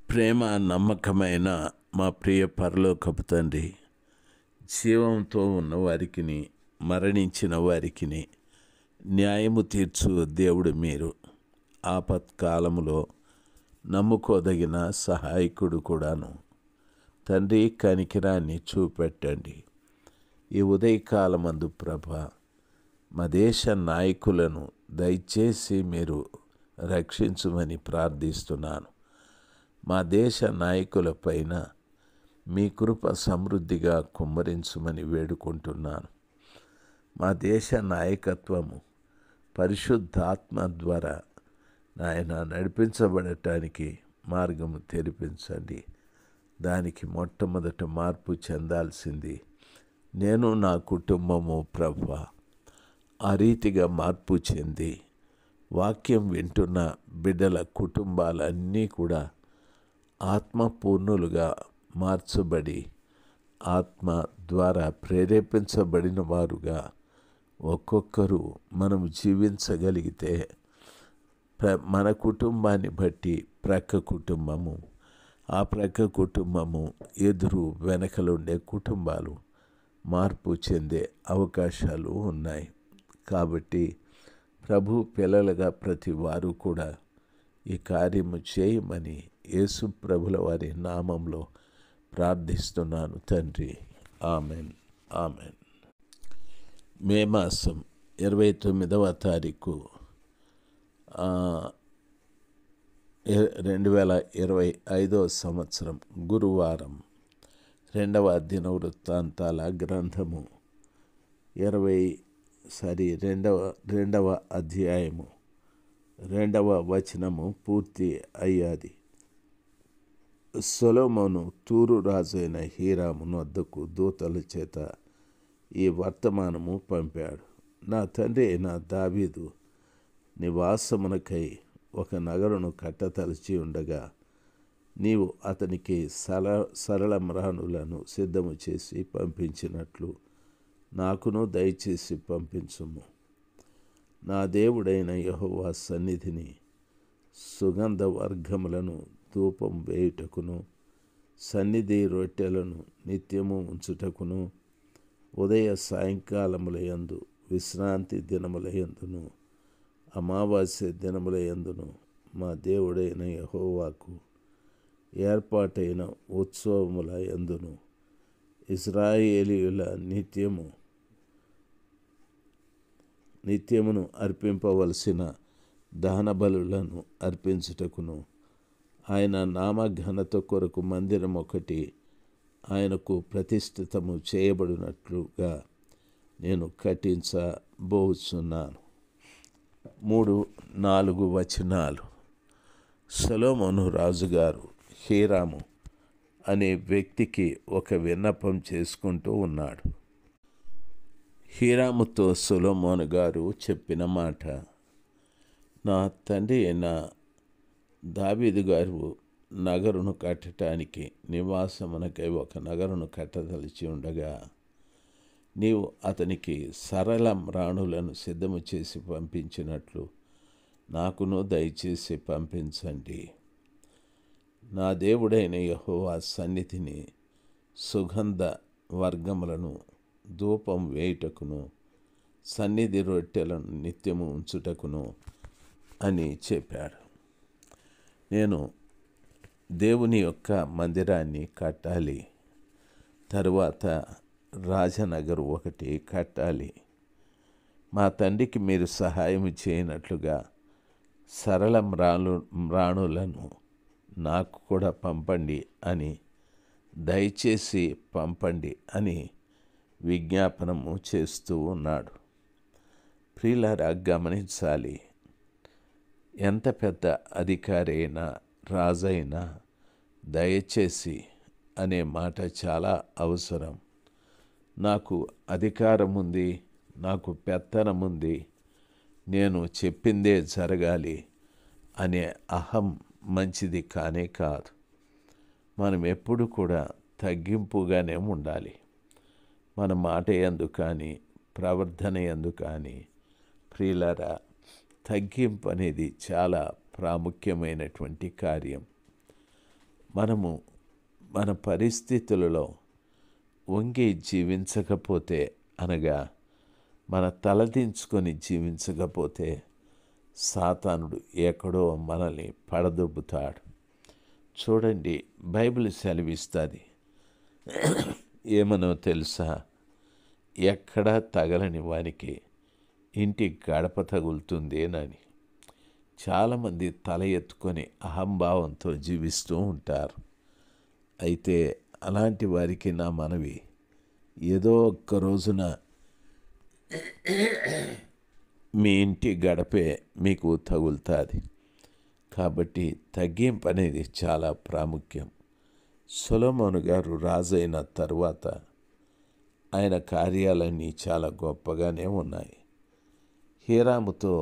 ప్రేమ నమ్మకమైన మా ప్రియ పరలోకపు తండ్రి, జీవంతో ఉన్న వారికిని మరణించిన వారికిని న్యాయము తీర్చు దేవుడు మీరు. ఆపత్కాలములో నమ్ముకోదగిన సహాయకుడు కూడాను. తండ్రి, కనికిరాన్ని చూపెట్టండి. ఈ ఉదయకాలమందు ప్రభా, మా దేశ నాయకులను దయచేసి మీరు రక్షించుమని ప్రార్థిస్తున్నాను. మా దేశ నాయకులపైన మీ కృప సమృద్ధిగా కుమ్మరించుమని వేడుకుంటున్నాను. మా దేశ నాయకత్వము పరిశుద్ధాత్మ ద్వారా నాయన నడిపించబడటానికి మార్గము తెరిపించండి. దానికి మొట్టమొదట మార్పు చెందాల్సింది నేను, నా కుటుంబము ప్రభువా. ఆ రీతిగా మార్పు చెంది వాక్యం వింటున్న బిడ్డల కుటుంబాలన్నీ కూడా ఆత్మపూర్ణులుగా మార్చబడి ఆత్మ ద్వారా ప్రేరేపించబడిన వారుగా ఒక్కొక్కరు మనం జీవించగలిగితే మన కుటుంబాన్ని బట్టి ప్రక్క కుటుంబము, ఆ ప్రక్క కుటుంబము, ఎదురు వెనకలుండే కుటుంబాలు మార్పు చెందే అవకాశాలు ఉన్నాయి. కాబట్టి ప్రభు పిల్లలుగా ప్రతి వారు కూడా ఈ కార్యము చేయమని యేసు ప్రభుల వారి నామంలో ప్రార్థిస్తున్నాను తండ్రి. Amen, amen. మే మాసం 29వ తారీఖు 2025 సంవత్సరం గురువారం. 2వ దినవృత్తాంతాల గ్రంథము 2వ అధ్యాయము 2వ వచనము పూర్తి అయ్యాది. సొలొమోను తూరు రాజైన హీరాము వద్దకు దూతల చేత ఈ వర్తమానము పంపాడు. నా తండ్రి అయిన దావీదు నివాసమునకై ఒక నగరును కట్టతలచి ఉండగా నీవు అతనికి సరళ మ్రాణులను సిద్ధము చేసి పంపించినట్లు నాకును దయచేసి పంపించుము. నా దేవుడైన యెహోవా సన్నిధిని సుగంధ వర్గములను ధూపం వేయుటకును, సన్నిధి రొట్టెలను నిత్యము ఉంచుటకును, ఉదయ సాయంకాలములయందు, విశ్రాంతి దినములయందును, అమావాస్య దినములయందును మా దేవుడైన యెహోవాకు ఏర్పాటైన ఉత్సవముల యందును ఇశ్రాయేలీయుల నిత్యమును అర్పింపవలసిన దహన బలులను అర్పించుటకును, ఆయన నామఘనత కొరకు మందిరం ఒకటి ఆయనకు ప్రతిష్ఠితము చేయబడినట్లుగా నేను కట్టించబోచున్నాను. 3-4 వచనాలు. సొలొమోను రాజుగారు హీరాము అనే వ్యక్తికి ఒక విన్నపం చేసుకుంటూ ఉన్నాడు. హీరాముతో సొలొమోను గారు చెప్పిన మాట, నా తండ్రి అయిన దావీదు గారు నగరును కట్టడానికి, నివాసమునకై ఒక నగరును కట్టదలిచి ఉండగా నీవు అతనికి సరళ మ్రాణులను సిద్ధము చేసి పంపించినట్లు నాకును దయచేసి పంపించండి. నా దేవుడైన యెహోవా సన్నిధిని సుగంధ వర్గములను ధూపం వేయుటకును, సన్నిధి రొట్టెలను నిత్యము ఉంచుటకును అని చెప్పాడు. నేను దేవుని యొక్క మందిరాన్ని కట్టాలి, తరువాత రాజనగరు ఒకటి కట్టాలి. మా తండ్రికి మీరు సహాయం చేయనట్లుగా సరళ మ్రాణులను నాకు కూడా పంపండి అని, దయచేసి పంపండి అని విజ్ఞాపనము చేస్తూ ఉన్నాడు. ప్రియులారా, గమనించాలి. ఎంత పెద్ద అధికారి అయినా, రాజైనా దయచేసి అనే మాట చాలా అవసరం. నాకు అధికారం ఉంది, నాకు పెత్తనం ఉంది, నేను చెప్పిందే జరగాలి అనే అహం మంచిది కానే కాదు. మనం ఎప్పుడు కూడా తగ్గింపుగానే ఉండాలి. మన మాట యందు కానీ, ప్రవర్తన యందు కానీ ప్రియులారా, తగ్గింపు అనేది చాలా ప్రాముఖ్యమైనటువంటి కార్యం. మనము మన పరిస్థితులలో వంగి జీవించకపోతే, అనగా మన తలదించుకొని జీవించకపోతే, సాతానుడు ఎక్కడో మనల్ని పడదొబ్బుతాడు. చూడండి, బైబిల్ సెలవిస్తుంది, ఏమనో తెలుసా? ఎక్కడా తగలని వానికి ఇంటి గడప తగులుతుందేనని. చాలామంది తల ఎత్తుకొని అహంభావంతో జీవిస్తూ ఉంటారు. అయితే అలాంటి వారికి నా మనవి, ఏదో ఒక్క రోజున మీ ఇంటి గడపే మీకు తగులుతుంది. కాబట్టి తగ్గింపు అనేది చాలా ప్రాముఖ్యం. సొలొమోను గారు రాజైన తరువాత ఆయన కార్యాలన్నీ చాలా గొప్పగానే ఉన్నాయి. హీరాముతో,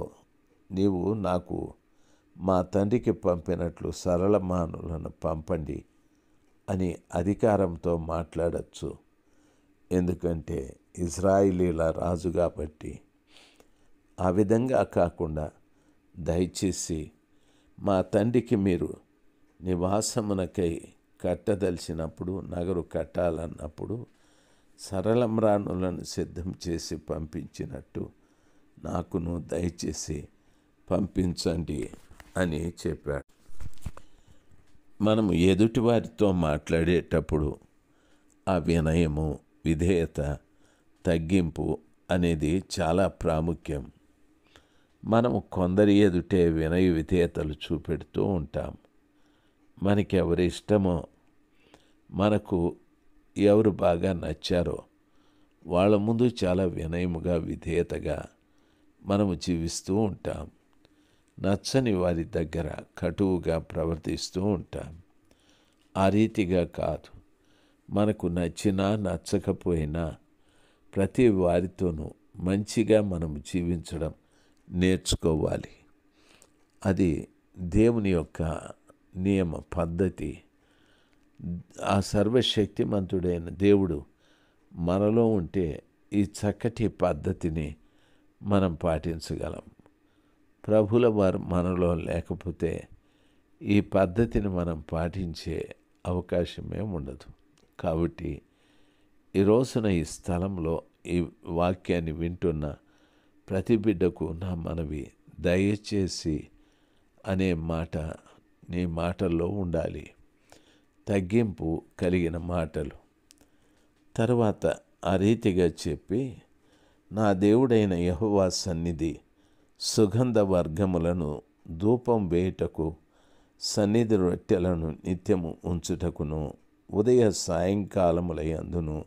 నీవు నాకు మా తండ్రికి పంపినట్లు సరళమానులను పంపండి అని అధికారంతో మాట్లాడచ్చు. ఎందుకంటే ఇజ్రాయిలీల రాజు కాబట్టి. ఆ విధంగా కాకుండా దయచేసి మా తండ్రికి మీరు నివాసమునకై కట్టదలిచినప్పుడు, నగరు కట్టాలన్నప్పుడు సరళమ్రాణులను సిద్ధం చేసి పంపించినట్టు నాకును దయచేసి పంపించండి అని చెప్పాడు. మనము ఎదుటివారితో మాట్లాడేటప్పుడు ఆ వినయము, విధేయత, తగ్గింపు అనేది చాలా ప్రాముఖ్యం. మనము కొందరి ఎదుటే వినయ విధేయతలు చూపెడుతూ ఉంటాం. మనకి ఎవరి ఇష్టమో, మనకు ఎవరు బాగా నచ్చారో వాళ్ళ ముందు చాలా వినయముగా, విధేయతగా మనము జీవిస్తూ ఉంటాం. నచ్చని వారి దగ్గర కటువుగా ప్రవర్తిస్తూ ఉంటాం. ఆ రీతిగా కాదు. మనకు నచ్చినా నచ్చకపోయినా ప్రతి వారితోనూ మంచిగా మనం జీవించడం నేర్చుకోవాలి. అది దేవుని యొక్క నియమ పద్ధతి. ఆ సర్వశక్తిమంతుడైన దేవుడు మనలో ఉంటే ఈ చక్కటి పద్ధతిని మనం పాటించగలం. ప్రభుల వారు మనలో లేకపోతే ఈ పద్ధతిని మనం పాటించే అవకాశమే ఉండదు. కాబట్టి ఈ రోజున ఈ స్థలంలో ఈ వాక్యాన్ని వింటున్న ప్రతి బిడ్డకు నా మనవి, దయచేసి అనే మాట నీ మాటల్లో ఉండాలి. తగ్గింపు కలిగిన మాటలు. తరువాత ఆ రీతిగా చెప్పి, నా దేవుడైన యెహోవా సన్నిధి సుగంధ వర్గములను ధూపం వేయుటకు, సన్నిధి రొట్టెలను నిత్యము ఉంచుటకును, ఉదయ సాయంకాలములయందును,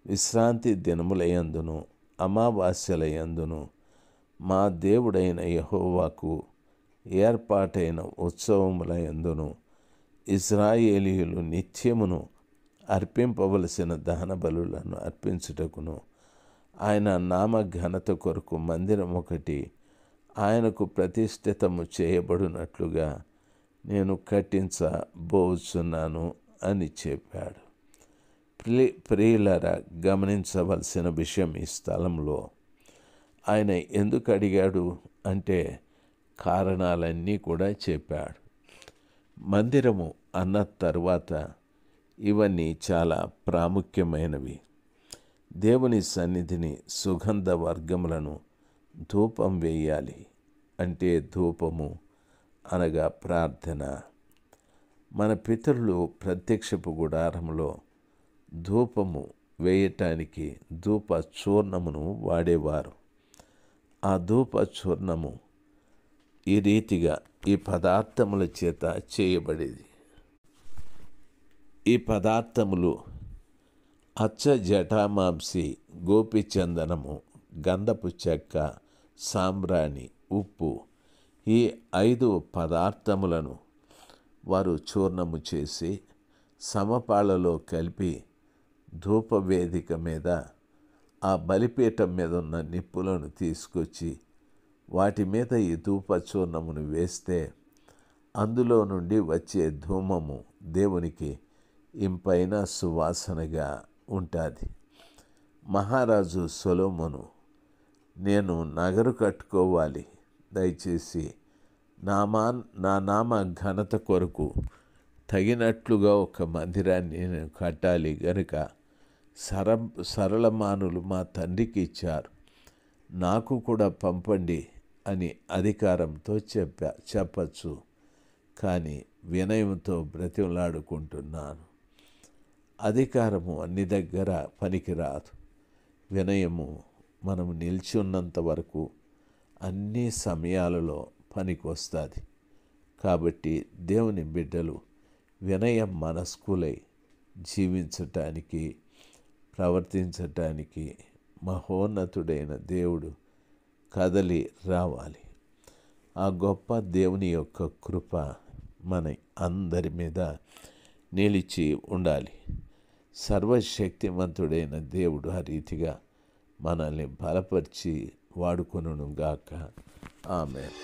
విశ్రాంతి దినములయందును, అమావాస్యలయందును మా దేవుడైన యెహోవాకు ఏర్పాటైన ఉత్సవములయందును ఇశ్రాయేలీయులు నిత్యమును అర్పింపవలసిన దహన బలులను అర్పించుటకును, ఆయన నామ ఘనత కొరకు మందిరం ఒకటి ఆయనకు ప్రతిష్ఠితము చేయబడినట్లుగా నేను కట్టించబోచున్నాను అని చెప్పాడు. ప్రియులారా, గమనించవలసిన విషయం ఈ స్థలంలో, ఆయన ఎందుకు అడిగాడు అంటే కారణాలన్నీ కూడా చెప్పాడు. మందిరము అన్న తరువాత ఇవన్నీ చాలా ప్రాముఖ్యమైనవి. దేవుని సన్నిధిని సుగంధ వర్గములను ధూపం వేయాలి. అంటే ధూపము అనగా ప్రార్థన. మన పితరులు ప్రత్యక్షపు గుడారములో ధూపము వేయటానికి ధూప చూర్ణమును వాడేవారు. ఆ ధూప చూర్ణము ఈ రీతిగా ఈ పదార్థముల చేత చేయబడేది. ఈ పదార్థములు అచ్చ జటామాంసి, గోపిచందనము, గంధపు చెక్క, సాంబ్రాణి, ఉప్పు, ఈ 5 పదార్థములను వారు చూర్ణము చేసి సమపాళలో కలిపి ధూపవేదిక మీద, ఆ బలిపీఠం మీద ఉన్న నిప్పులను తీసుకొచ్చి వాటి మీద ఈ ధూపచూర్ణమును వేస్తే అందులో నుండి వచ్చే ధూమము దేవునికి ఇంపైన సువాసనగా ఉంటుంది. మహారాజు సొలొమోను, నేను నగరు కట్టుకోవాలి, దయచేసి నా నామ ఘనత కొరకు తగినట్లుగా ఒక మందిరాన్ని నేను కట్టాలి గనుక సరళమానులు మా తండ్రికి ఇచ్చారు, నాకు కూడా పంపండి అని అధికారంతో చెప్పచ్చు. కానీ వినయంతో బ్రతిమలాడుకుంటున్నాను. అధికారము అన్ని దగ్గర పనికిరాదు. వినయము మనము నిలిచి ఉన్నంత వరకు అన్ని సమయాలలో పనికొస్తుంది. కాబట్టి దేవుని బిడ్డలు వినయ మనస్కులై జీవించటానికి, ప్రవర్తించటానికి మహోన్నతుడైన దేవుడు కదలి రావాలి. ఆ గొప్ప దేవుని యొక్క కృప మన అందరి మీద నిలిచి ఉండాలి. సర్వశక్తిమంతుడైన దేవుడు ఆ రీతిగా మనల్ని బలపరిచి వాడుకొనుగాక. ఆమేన్.